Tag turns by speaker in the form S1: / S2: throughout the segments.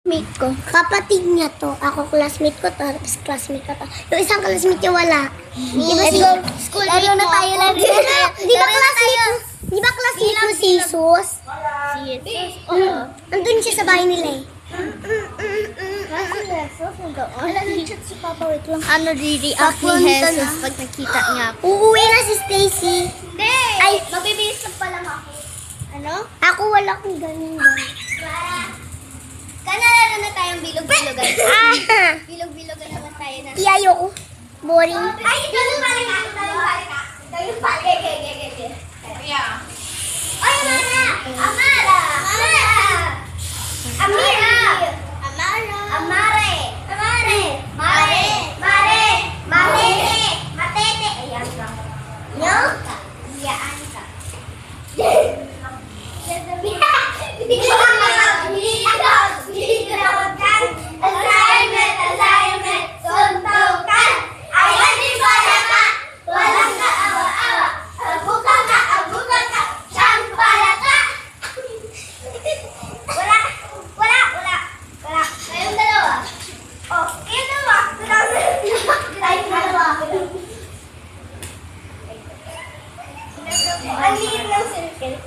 S1: Classmate ko. Kapatid niya to. Ako classmate ko to. Tapos classmate ko to. Yung isang classmate niya wala. Di ba si...
S2: School laro na tayo.
S1: Di ba classmate mo? Di ba classmate mo si Jesus?
S2: Oo.
S1: Andun siya sa bahay nila eh.
S2: Si Papa, wait lang. Ano di-react ni Jesus pag nakita niya ako?
S1: Uuwi na si Stacy.
S2: Ay, mabibihis lang pa lang ako. Ano?
S1: Ako wala akong ganun.
S2: Kanalaro na tayong bilog-bilogan.
S1: Ah!
S2: Bilog-bilogan naman tayo na.
S1: Iyayo ko. Boring.
S2: Ay, ikaw yung balik ako. Ikaw yung balik ako. Ikaw yung balik.
S3: Yeah.
S2: Ay, Amara! Amara! Amira! Amara! Amare! Amare! Mare! Mare! Matete! Matete! Ayan ka. No? Iyaan ka. Assignment! Suntukan! Ayan di pala ka! Walang kaawa-awa! Abukan ka! Siyang pala ka! Wala! Kayong dalawa. Oh, kayong dalawa. Kayong dalawa. Ang liit ng circle.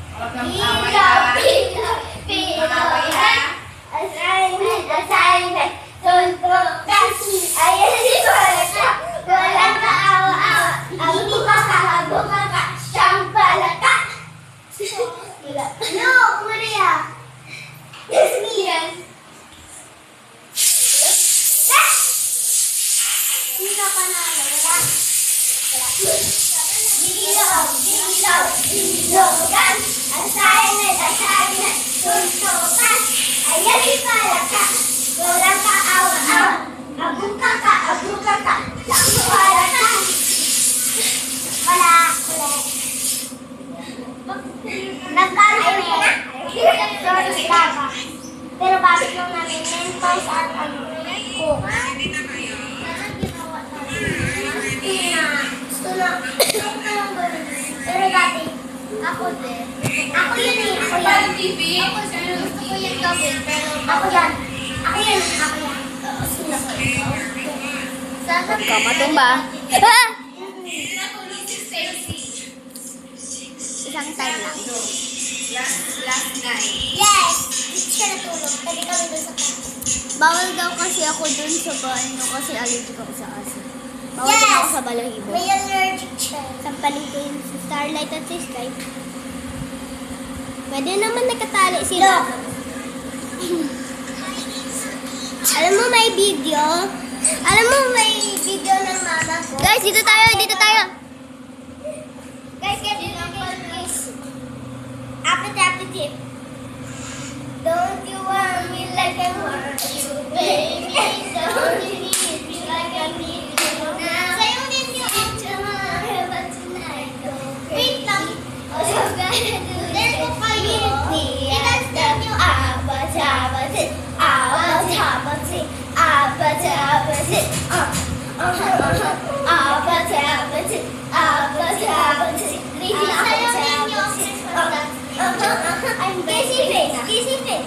S2: Assignment. Suntukan. Ayan si pala ka. Walang kaawa-awa. Abukan ka. Siyang pala ka. No, Maria. Yes, Mian. Hindi ka panalo, wala. Dilaw. Assignment. Suntukan. Ayan si pala ka. Walang kaawa-awa. Abukan ka. Siyang pala ka. Wala. Nagkaroon na. Sorry, Lava. Pero bakit lang namin mentors at ko? Gusto na. Pero dati, ako din. Ako yun eh. Ako yan. Gusto ko yung gawin. Pero ako yan. Ako yan. Huwag ka matumba. Ah! Isang time lang.
S3: Last night.
S1: Yes! Hindi siya natulog. Pwede kami doon sa kanya.
S2: Bawal daw kasi ako dun sa bahay no kasi allergic ako sa aso. Bawal daw ako sa balahibo.
S1: May allergic siya.
S2: Sampalin ko yun sa Starlight at si Skype. Pwede naman nakatali sila.
S1: Alam mo may video? Alam mo may video ng mama ko?
S2: Guys, dito tayo.
S1: Guys, get it on is appetite. Don't you want me like I want you, baby? Don't you need me like I need you now? Sayo din yung intro, but tonight don't wait lang. All you gotta do is go kayo. Itas din yung abajabasit. Kissy face.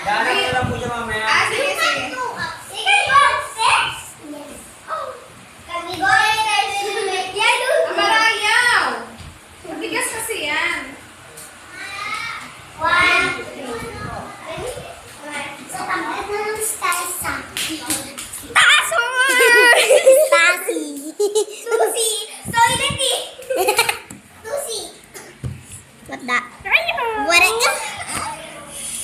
S4: Dahanap na lang po siya mamaya.